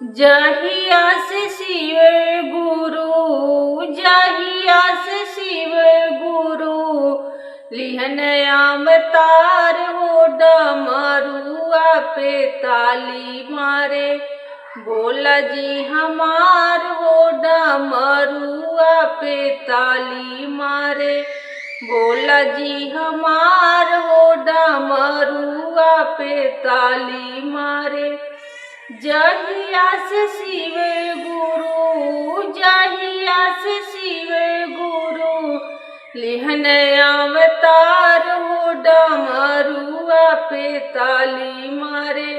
जहिया से शिव गुरु, जहिया से शिव गुरु लिहन अवतार हो, डमरुआ पे ताली मारे भोला जी हमार हो, डमरुआ पे ताली मारे भोला जी हमार हो, डमरुआ पे ताली मारे। जहिया से शिव गुरु, जहिया से शिव गुरु लिहन अवतार हो, डमरुआ पे ताली मारे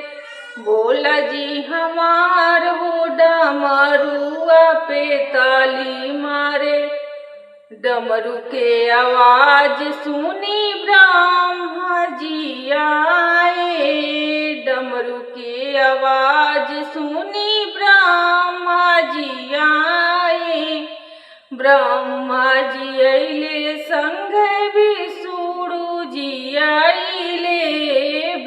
भोला जी हमार हो, डमरुआ पे ताली मारे। डमरू के आवाज सुनी ब्रह्मा जी आए, डमरू के आवाज सुनी ब्रह्मा जी आए। ब्रह्मा जी अइले संग विष्णु जी अइले,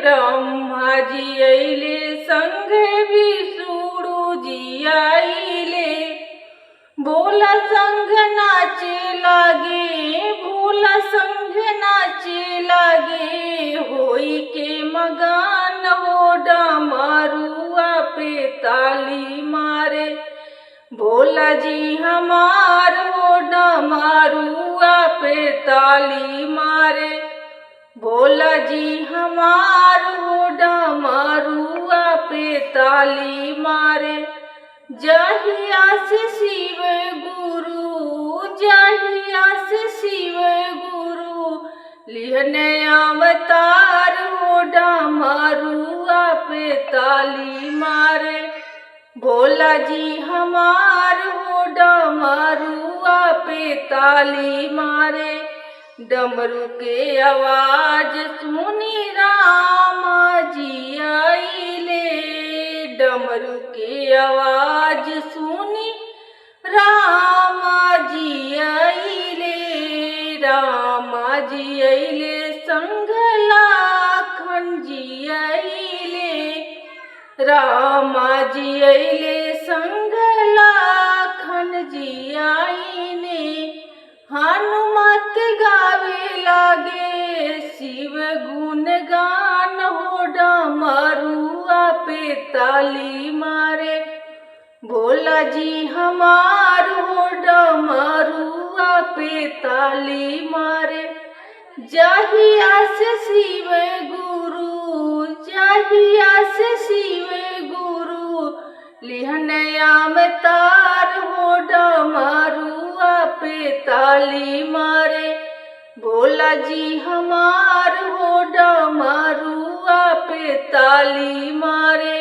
ब्रह्मा जी अइले संग विष्णु जी अइले। भोला संग नाचे लागे, भोला संग नाचे लागे होई के मगन हो, डमरुआ पे ताली मारे भोला जी हमार हो, डमरुआ पे ताली मारे भोला जी हमार हो, डमरुआ पे ताली मारे। जहिया से शिव गुरु, जहिया से शिव गुरु लिहन अवतार हो, डमरुआ पे ताली मारे भोला जी हमार हो, डमरुआ पे ताली मारे। डमरू के आवाज सुनी रामा जी आइले, डमरू के आवाज सुनी रामा जी आइले, रामा जी आइले संग लाखन जी आइले, रामा जी आइले संग लाखन जी आइने। हनुमत गावे लागे शिव गुण गान हो, डमरुआ पे ताली मारे भोला जी हमार हो, डमरुआ पे ताली मारे। जहिया से शिव गुरु, जहिया से शिव गुरु लिहन अवतार हो, डमरुआ पे ताली मारे भोला जी हमार हो, डमरुआ पे ताली मारे।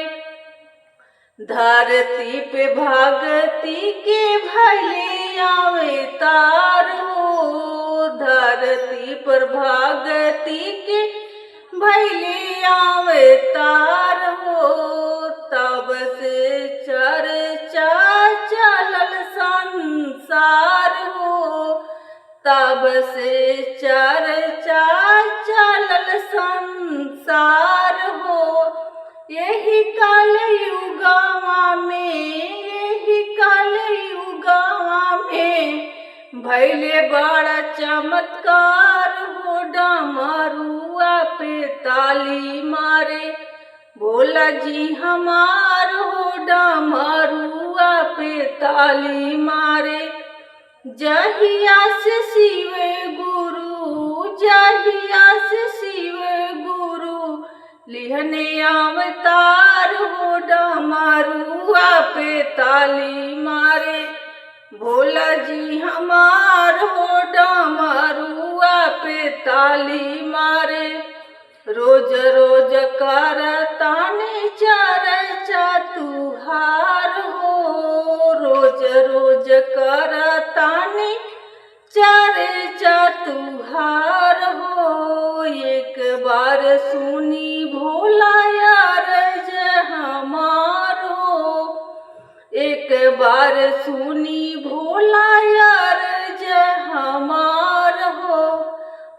धरती पे भगती के भले अवतार हो, धरती पर भगती के भले अवतार हो। तब से चर्चा चलल संसार हो, तब से चर्चा चलल संसार हो। यही कल युगवा में, यही कल युगवा में भैले बड़ा चमत्कार हो, डमरुआ पे ताली मारे भोला जी हमार हो, डमरुआ पे ताली मारे। जहिया से शिव गुरु, जहिया से शिव गुरु लिहन अवतार हो, डमरुआ पे ताली मारे भोला जी हमार हो, डमरुआ पे ताली मारे। रोज रोज करताने चर्चा तुहार हो, रोज रोज करताने चर्चा तुहार हो। एक बार सुनी भोला यार जय हमार हो, एक बार सुनी भोला यार जय हमार हो।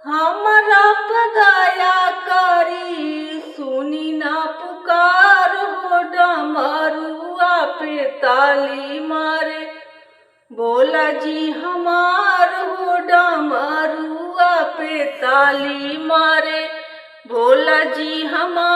हमारा पदाया करी सुनी ना पुकार हो, डमरुआ ताली मारे, भोला जी हमार हो डमरुआ पे ताली मारे, भोला जी हमार